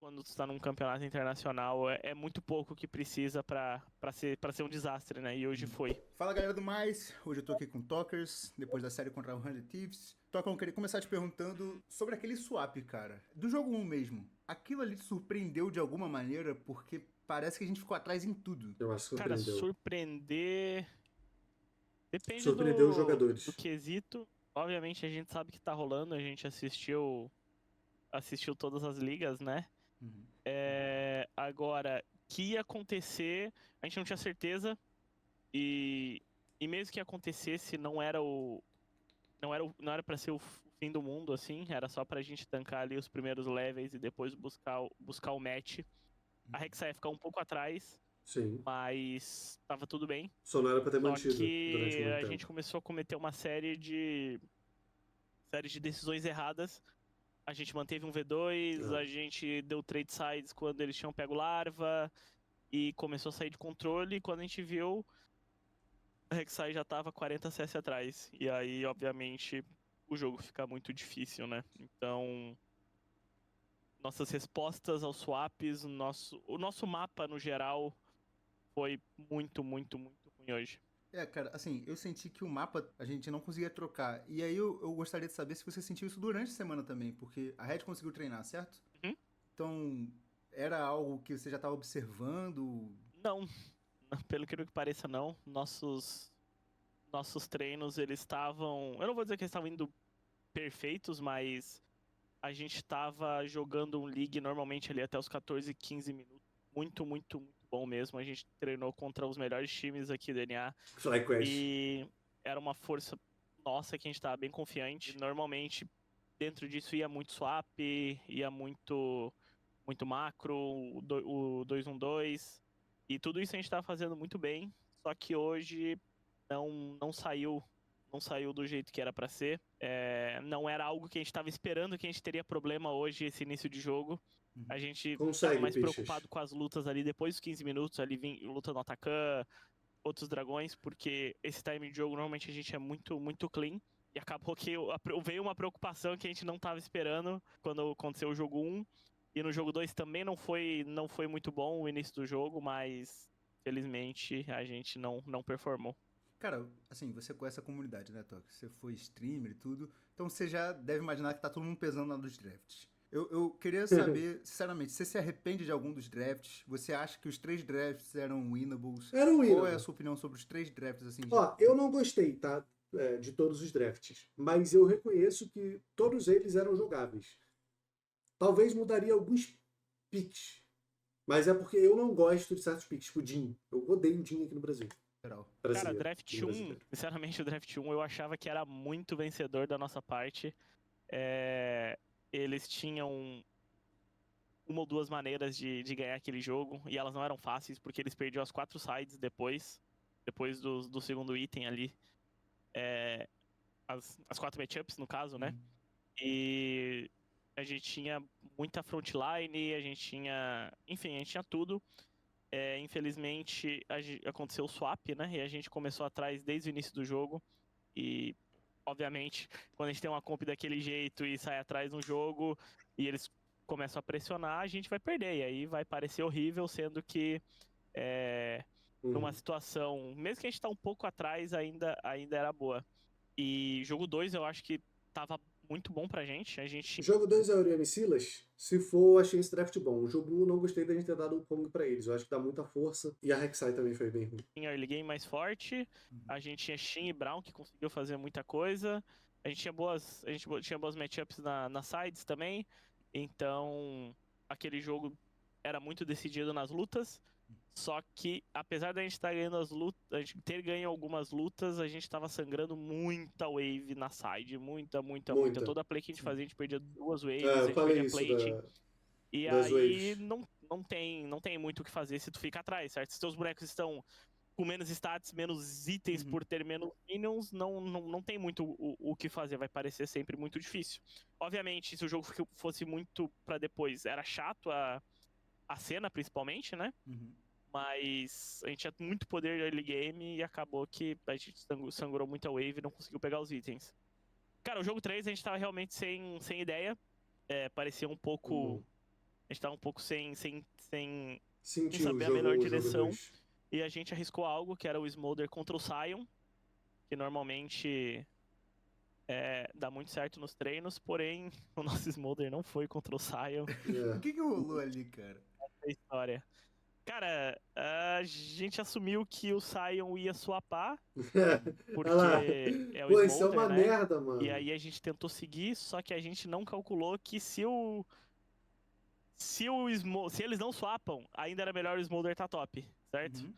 quando tu tá num campeonato internacional, é muito pouco que precisa pra ser um desastre, né? E hoje foi. Fala galera do Mais, hoje eu tô aqui com o Talkers, depois da série contra o 100 Thieves. Toca, eu queria começar te perguntando sobre aquele swap, cara. Do jogo 1 mesmo, aquilo ali te surpreendeu de alguma maneira? Porque parece que a gente ficou atrás em tudo. Eu acho que Cara, surpreendeu. surpreender. Depende Surpreendeu os do jogadores. quesito. Obviamente a gente sabe que tá rolando, a gente assistiu todas as ligas, né? Uhum. Agora, que ia acontecer, a gente não tinha certeza. E, e mesmo que acontecesse, não era para ser o fim do mundo, assim. Era só pra gente tancar ali os primeiros levels e depois buscar o match. A Rek'Sai ia ficar um pouco atrás, Sim. mas tava tudo bem. Só não era pra ter Só mantido durante que muito a gente tempo. começou a cometer uma série de decisões erradas. A gente manteve um V2, Ah. a gente deu trade sides quando eles tinham pego larva e começou a sair de controle. E quando a gente viu, a Rek'Sai já tava 40 CS atrás. E aí, obviamente, o jogo fica muito difícil, né? Então, nossas respostas aos swaps, o nosso mapa no geral foi muito, muito, muito ruim hoje. É, cara, assim, eu senti que o mapa a gente não conseguia trocar. E aí eu gostaria de saber se você sentiu isso durante a semana também, porque a Red conseguiu treinar, certo? Uhum. Então, era algo que você já estava observando? Não, pelo que pareça, não. Nossos treinos, eles estavam. Eu não vou dizer que eles estavam indo perfeitos, mas a gente estava jogando um League normalmente ali até os 14, 15 minutos. Muito, muito, muito bom mesmo. A gente treinou contra os melhores times aqui do NA. FlyQuest. E era uma força nossa que a gente estava bem confiante. E normalmente, dentro disso, ia muito swap, ia muito macro, o 2-1-2. E tudo isso a gente estava fazendo muito bem. Só que hoje não saiu do jeito que era para ser. Não era algo que a gente estava esperando que a gente teria problema hoje, esse início de jogo. A gente estava Consegue, mais Pichas. preocupado com as lutas ali depois dos 15 minutos, ali luta no Atacan, outros dragões, porque esse time de jogo normalmente a gente é muito, muito clean. E acabou que veio uma preocupação que a gente não estava esperando quando aconteceu o jogo 1. E no jogo 2 também não foi muito bom o início do jogo, mas felizmente a gente não performou. Cara, assim, você conhece a comunidade, né, Toque? Você foi streamer e tudo, então você já deve imaginar que tá todo mundo pesando lá dos drafts. Eu queria saber, sinceramente, você se arrepende de algum dos drafts? Você acha que os 3 drafts eram winnables? Era um Qual é a winnable. sua opinião sobre os 3 drafts, assim? Ó, eu não gostei, tá? De todos os drafts. Mas eu reconheço que todos eles eram jogáveis. Talvez mudaria alguns picks. Mas é porque eu não gosto de certos picks. Tipo, Jin. Eu odeio o Jin aqui no Brasil. Geral. Cara, Brasileiro. draft Jin 1, brasileiro. sinceramente, o draft 1 eu achava que era muito vencedor da nossa parte. Eles tinham uma ou duas maneiras de ganhar aquele jogo, e elas não eram fáceis, porque eles perdiam as 4 sides depois do segundo item ali. As 4 matchups, no caso, né? Uhum. E a gente tinha muita frontline, a gente tinha. Enfim, a gente tinha tudo. Infelizmente, aconteceu o swap, né? E a gente começou atrás desde o início do jogo. E, obviamente, quando a gente tem uma comp daquele jeito e sai atrás no jogo e eles começam a pressionar, a gente vai perder. E aí vai parecer horrível, sendo que numa Uhum. situação, mesmo que a gente tá um pouco atrás, ainda era boa. E jogo 2 eu acho que tava muito bom pra gente. A gente Jogo 2 é Oriana e Silas. Se for, eu achei esse draft bom. O jogo 1 eu não gostei da gente ter dado o Kong pra eles. Eu acho que dá muita força. E a Rek'Sai também foi bem ruim. tinha early game mais forte, Uhum. a gente tinha Shin e Brown que conseguiu fazer muita coisa, a gente tinha boas matchups nas sides também, então aquele jogo era muito decidido nas lutas. Só que, apesar da gente estar ganhando as lutas, a gente ter ganho algumas lutas, a gente estava sangrando muita wave na side. Muita, muita, muita. Muita. Toda play que a gente Sim. fazia, a gente perdia 2 waves, a Eu gente falei perdia isso plate. E das aí waves. não tem muito o que fazer se tu fica atrás, certo? Se teus bonecos estão com menos stats, menos itens Uhum. por ter menos minions, não tem muito o que fazer, vai parecer sempre muito difícil. Obviamente, se o jogo fosse muito pra depois, era chato a cena, principalmente, né? Uhum. Mas a gente tinha muito poder de early game e acabou que a gente sangrou muita wave e não conseguiu pegar os itens. Cara, o jogo 3 a gente tava realmente sem ideia. Parecia um pouco Uhum. A gente tava um pouco sem Sentiu saber a melhor o jogo direção. 2. E a gente arriscou algo que era o Smolder contra o Sion, que normalmente dá muito certo nos treinos, porém o nosso Smolder não foi contra o Sion. O que rolou ali, cara? Essa é a história. Cara, a gente assumiu que o Sion ia swapar, Olha lá. porque é o Pô, isso é Smolder, uma né? merda, mano. E aí a gente tentou seguir, só que a gente não calculou que se eles não swapam, ainda era melhor o Smolder tá top, certo? Uhum.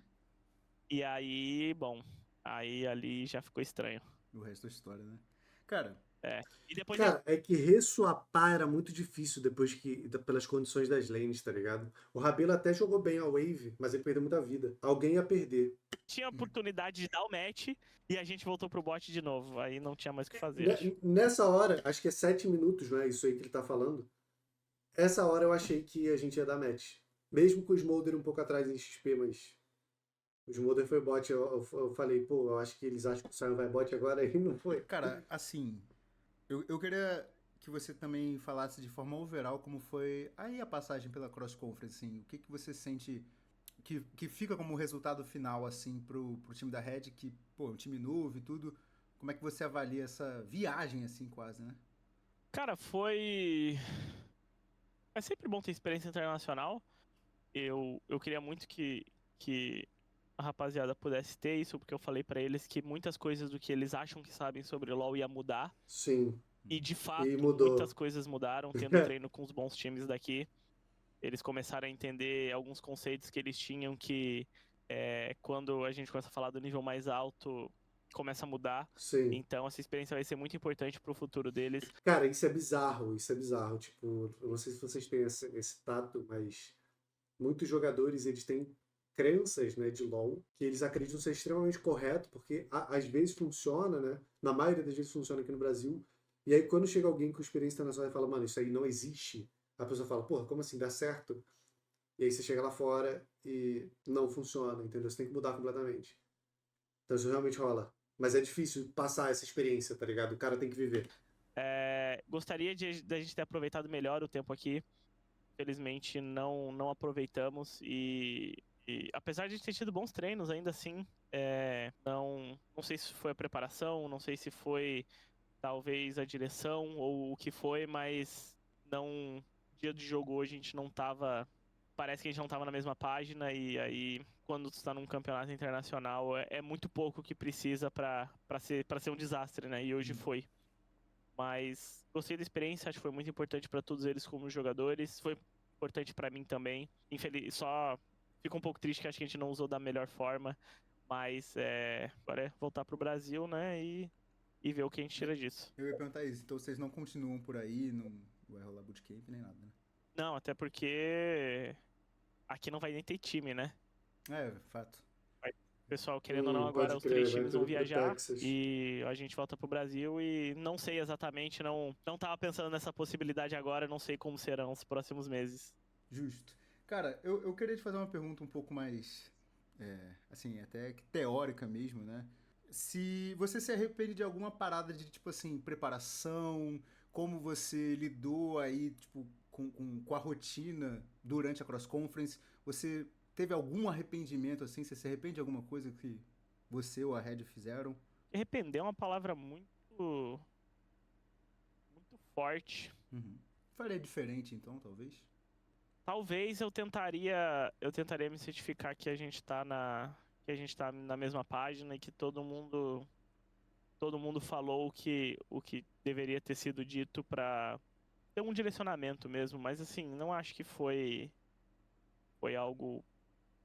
E aí, bom, aí ali já ficou estranho. O resto da história, né? Cara, E depois Cara, é que reswapar era muito difícil pelas condições das lanes, tá ligado? O Rabelo até jogou bem a wave, mas ele perdeu muita vida. Alguém ia perder. tinha a oportunidade de dar o match e a gente voltou pro bot de novo. Aí não tinha mais o que fazer. Acho. Nessa hora, acho que é 7 minutos, não é isso aí que ele tá falando? Essa hora eu achei que a gente ia dar match. Mesmo com o Smolder um pouco atrás em XP, mas o Smolder foi bot. Eu falei, pô, eu acho que eles acham que o Sion vai bot agora, aí não foi. cara, assim, eu queria que você também falasse de forma overall como foi aí a passagem pela Cross Conference, assim, o que você sente que fica como resultado final, assim, pro time da Red, que, pô, um time novo e tudo, como é que você avalia essa viagem, assim, quase, né? Cara, foi. É sempre bom ter experiência internacional. Eu queria muito que a rapaziada pudesse ter isso, porque eu falei pra eles que muitas coisas do que eles acham que sabem sobre LoL ia mudar. Sim. E de E fato, mudou. muitas coisas mudaram, tendo treino com os bons times daqui. Eles começaram a entender alguns conceitos que eles tinham que quando a gente começa a falar do nível mais alto, começa a mudar. Sim. Então essa experiência vai ser muito importante pro futuro deles. Cara, isso é bizarro, isso é bizarro. Tipo, eu não sei se vocês têm esse tato, mas muitos jogadores, eles têm crenças, né, de LoL, que eles acreditam ser extremamente correto, porque às vezes funciona, né? Na maioria das vezes funciona aqui no Brasil. E aí quando chega alguém com experiência internacional e fala, mano, isso aí não existe, a pessoa fala, porra, como assim, dá certo? E aí você chega lá fora e não funciona, entendeu? Você tem que mudar completamente. Então isso realmente rola. Mas é difícil passar essa experiência, tá ligado? O cara tem que viver. Gostaria da gente ter aproveitado melhor o tempo aqui. Infelizmente não aproveitamos e apesar de a gente ter tido bons treinos, ainda assim, não sei se foi a preparação, não sei se foi talvez a direção ou o que foi, mas não dia de jogo hoje a gente não tava, parece que a gente não tava na mesma página e aí quando tu está num campeonato internacional é muito pouco que precisa para ser um desastre, né? E hoje foi. Mas gostei da experiência, acho que foi muito importante para todos eles como jogadores, foi importante para mim também. Só fico um pouco triste que acho que a gente não usou da melhor forma, mas agora é voltar pro Brasil, né, e ver o que a gente tira disso. Eu ia perguntar isso, então vocês não continuam por aí, não vai rolar bootcamp nem nada, né? Não, até porque aqui não vai nem ter time, né? É, fato. O pessoal, querendo ou não, agora Pode os 3 crer, vai times vão tudo pro viajar Texas. e a gente volta pro Brasil e não sei exatamente, não tava pensando nessa possibilidade agora, não sei como serão os próximos meses. Justo. Cara, eu queria te fazer uma pergunta um pouco mais, assim, até que teórica mesmo, né? Se você se arrepende de alguma parada de, tipo assim, preparação, como você lidou aí, tipo, com a rotina durante a cross conference, você teve algum arrependimento, assim? Você se arrepende de alguma coisa que você ou a Red fizeram? Arrepender é uma palavra muito forte. Uhum. Faria diferente, então, talvez? Talvez eu tentaria me certificar que a gente tá na mesma página e que todo mundo falou o que deveria ter sido dito pra ter um direcionamento mesmo, mas assim, não acho que foi algo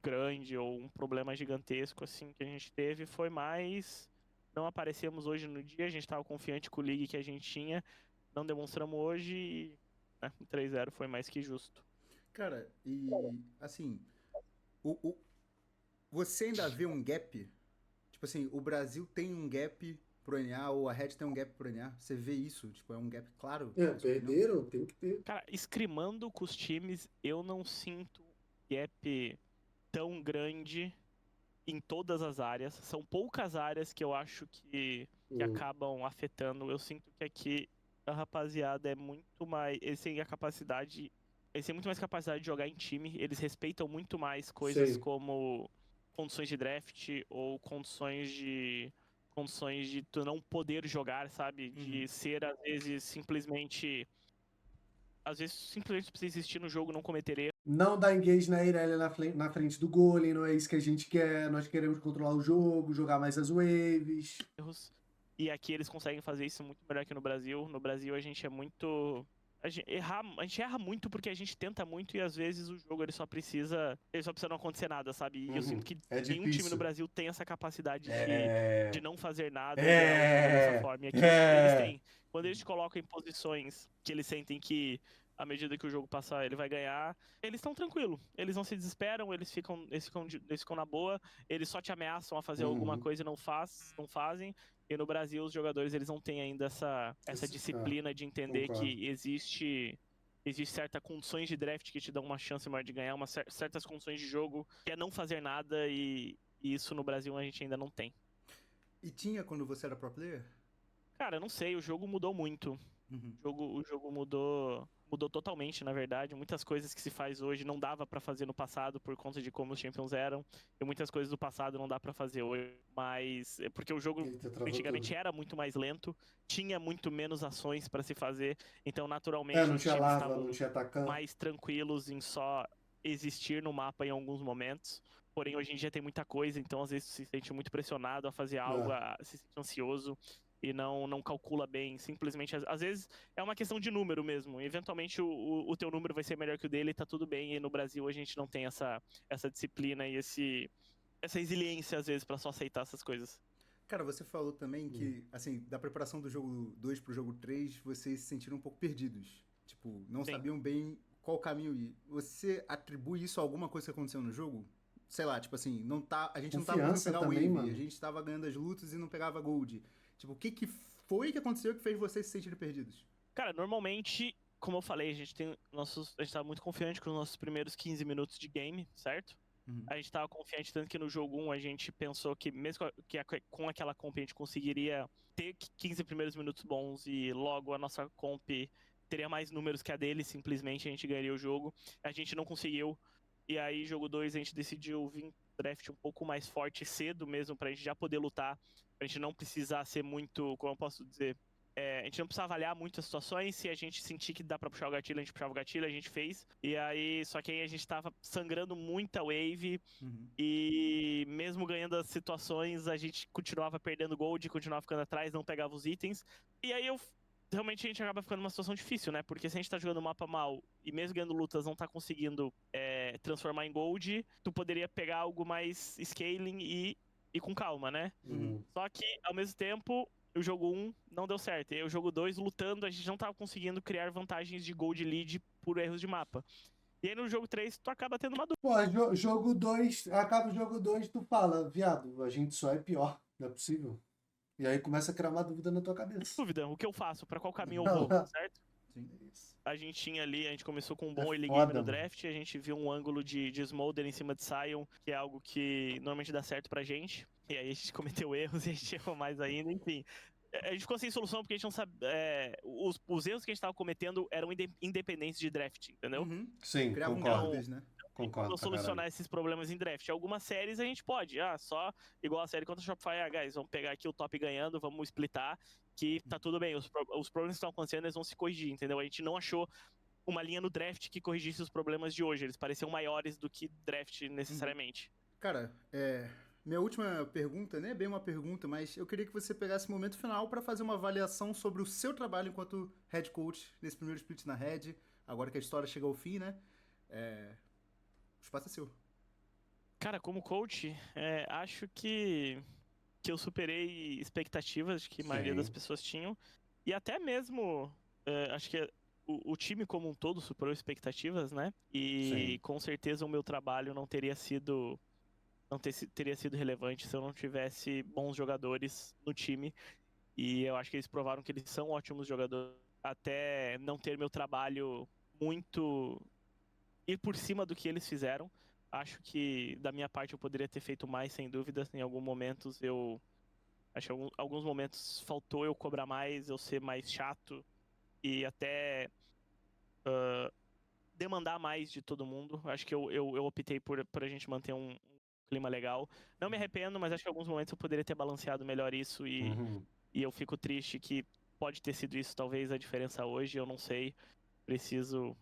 grande ou um problema gigantesco assim que a gente teve, foi mais não aparecemos hoje no dia, a gente estava confiante com o league que a gente tinha, não demonstramos hoje e o 3-0 foi mais que justo. Cara, e assim, você ainda vê um gap? Tipo assim, o Brasil tem um gap pro NA, ou a Red tem um gap pro NA? Você vê isso? Tipo, é um gap claro? Perderam, tem que ter. Cara, escrimando com os times, eu não sinto gap tão grande em todas as áreas. São poucas áreas que eu acho que acabam afetando. Eu sinto que aqui a rapaziada é muito mais. Eles têm a capacidade Eles têm muito mais capacidade de jogar em time, eles respeitam muito mais coisas Sim. como condições de draft ou condições de tu não poder jogar, sabe? De ser, às vezes simplesmente precisa existir no jogo, não cometer Não dar engage na Irelia na frente do golem, não é isso que a gente quer. Nós queremos controlar o jogo, jogar mais as waves. erros. E aqui eles conseguem fazer isso muito melhor que no Brasil. No Brasil a gente é muito. A gente erra muito porque a gente tenta muito e às vezes o jogo ele só precisa não acontecer nada, sabe? E eu sinto que É nenhum time no difícil. Brasil tem essa capacidade É. de não fazer nada e ganhar o jogo dessa forma. E aqui eles têm. Quando eles te colocam em posições que eles sentem que, à medida que o jogo passar, ele vai ganhar, eles estão tranquilos. Eles não se desesperam, eles ficam na boa, eles só te ameaçam a fazer alguma coisa e não fazem. E no Brasil, os jogadores eles não têm ainda essa disciplina de entender concordo. que existe certas condições de draft que te dão uma chance maior de ganhar, certas condições de jogo que é não fazer nada e isso no Brasil a gente ainda não tem. E tinha quando você era pro player? Cara, eu não sei, o jogo mudou muito. O jogo mudou totalmente, na verdade. Muitas coisas que se faz hoje não dava pra fazer no passado por conta de como os Champions eram. E muitas coisas do passado não dá pra fazer hoje. Mas é porque o jogo Eita, travou antigamente tudo. era muito mais lento, tinha muito menos ações pra se fazer. Então, naturalmente, Não os tinha times lava, não estavam tinha atacante. mais tranquilos em só existir no mapa em alguns momentos. Porém, hoje em dia tem muita coisa, então às vezes se sente muito pressionado a fazer algo, se sente ansioso e não calcula bem. Simplesmente, às vezes, é uma questão de número mesmo. Eventualmente, o teu número vai ser melhor que o dele e tá tudo bem. E no Brasil, a gente não tem essa disciplina e essa resiliência, às vezes, pra só aceitar essas coisas. Cara, você falou também que, assim, da preparação do jogo 2 pro jogo 3, vocês se sentiram um pouco perdidos. Tipo, não Sim. sabiam bem qual caminho ir. Você atribui isso a alguma coisa que aconteceu no jogo? Sei lá, tipo assim, a gente não tava conseguindo Confiança pegar também, wave, mano. a gente tava ganhando as lutas e não pegava gold. Tipo, o que foi que aconteceu que fez vocês se sentirem perdidos? Cara, normalmente, como eu falei, a gente tava muito confiante com os nossos primeiros 15 minutos de game, certo? A gente tava confiante tanto que no jogo 1 a gente pensou que mesmo com aquela comp a gente conseguiria ter 15 primeiros minutos bons e logo a nossa comp teria mais números que a dele, simplesmente a gente ganharia o jogo. A gente não conseguiu. E aí, jogo 2, a gente decidiu vir draft um pouco mais forte cedo mesmo, pra gente já poder lutar, pra gente não precisar ser muito, como eu posso dizer, a gente não precisa avaliar muitas situações. Se a gente sentir que dá pra puxar o gatilho, a gente puxava o gatilho, a gente fez. E aí, só que aí a gente tava sangrando muita wave. E mesmo ganhando as situações, a gente continuava perdendo gold, continuava ficando atrás, não pegava os itens. E aí realmente a gente acaba ficando numa situação difícil, né? Porque se a gente tá jogando o mapa mal e mesmo ganhando lutas não tá conseguindo transformar em gold, tu poderia pegar algo mais scaling e com calma, né? Só que, ao mesmo tempo, o jogo 1 não deu certo. E aí, o jogo 2, lutando, a gente não tava conseguindo criar vantagens de gold lead por erros de mapa. E aí no jogo 3, tu acaba tendo uma Pô, jogo 2, acaba o jogo 2, tu fala, viado, a gente só é pior, não é possível. E aí começa a criar uma dúvida na tua cabeça. dúvida. O que eu faço? Pra qual caminho eu vou, certo? Sim. A gente começou com um bom early foda, game no mano. draft, a gente viu um ângulo de Smolder em cima de Sion, que é algo que normalmente dá certo pra gente. E aí a gente cometeu erros e a gente errou mais ainda, enfim. A gente ficou sem solução porque a gente não sabe. Os erros que a gente tava cometendo eram independentes de draft, entendeu? Sim, Criavam concordo. dúvidas, né? Concordo Como pra solucionar caralho. esses problemas em draft. Algumas séries a gente pode, só igual a série contra a Shopify, guys, vamos pegar aqui o top ganhando, vamos splitar, que tá tudo bem. Os problemas que estão acontecendo, eles vão se corrigir, entendeu? A gente não achou uma linha no draft que corrigisse os problemas de hoje. Eles pareciam maiores do que draft necessariamente. Cara, minha última pergunta, não é bem uma pergunta, mas eu queria que você pegasse o momento final para fazer uma avaliação sobre o seu trabalho enquanto head coach nesse primeiro split na Red, agora que a história chega ao fim, né? O espaço é seu. Cara, como coach, acho que eu superei expectativas que a maioria das pessoas tinham. E até mesmo, acho que o time como um todo superou expectativas, né? E com certeza o meu trabalho não teria sido relevante se eu não tivesse bons jogadores no time. E eu acho que eles provaram que eles são ótimos jogadores. Até não ter meu trabalho muito ir por cima do que eles fizeram. Acho que da minha parte eu poderia ter feito mais, sem dúvida. Em alguns momentos acho que alguns momentos faltou eu cobrar mais, eu ser mais chato e até demandar mais de todo mundo. Acho que eu optei por a gente manter um clima legal. Não me arrependo, mas acho que em alguns momentos eu poderia ter balanceado melhor isso e eu fico triste que pode ter sido isso talvez a diferença hoje, eu não sei. Preciso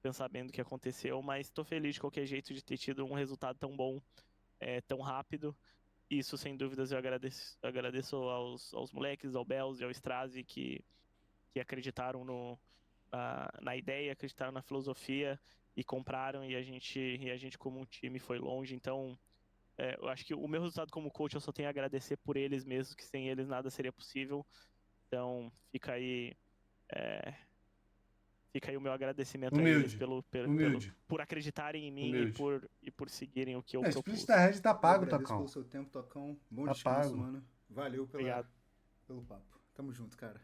pensar bem do que aconteceu, mas tô feliz de qualquer jeito de ter tido um resultado tão bom, tão rápido. Isso, sem dúvidas, eu agradeço aos moleques, ao Bells e ao Strazi que acreditaram na ideia, acreditaram na filosofia e compraram, e a gente como um time foi longe. Então, eu acho que o meu resultado como coach eu só tenho a agradecer por eles mesmos, que sem eles nada seria possível. Então, fica aí o meu agradecimento a eles Humilde. por acreditarem em mim Humilde. e por seguirem o que eu É, propus. Split da Red tá pago, Eu agradeço Tocão. pelo seu tempo, Tocão. Bom Tá descanso, pago. mano. Valeu Obrigado. pelo papo. Tamo junto, cara.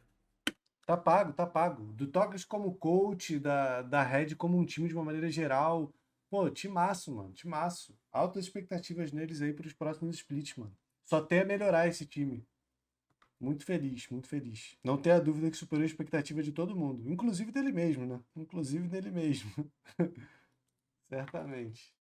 Tá pago, tá pago. Do Tocas como coach, da Red como um time de uma maneira geral. Pô, timaço, mano. Timaço. Altas expectativas neles aí pros próximos splits, mano. Só tem a melhorar esse time. Muito feliz, muito feliz. Não tenha dúvida que superou a expectativa de todo mundo. Inclusive dele mesmo, né? Inclusive dele mesmo. Certamente.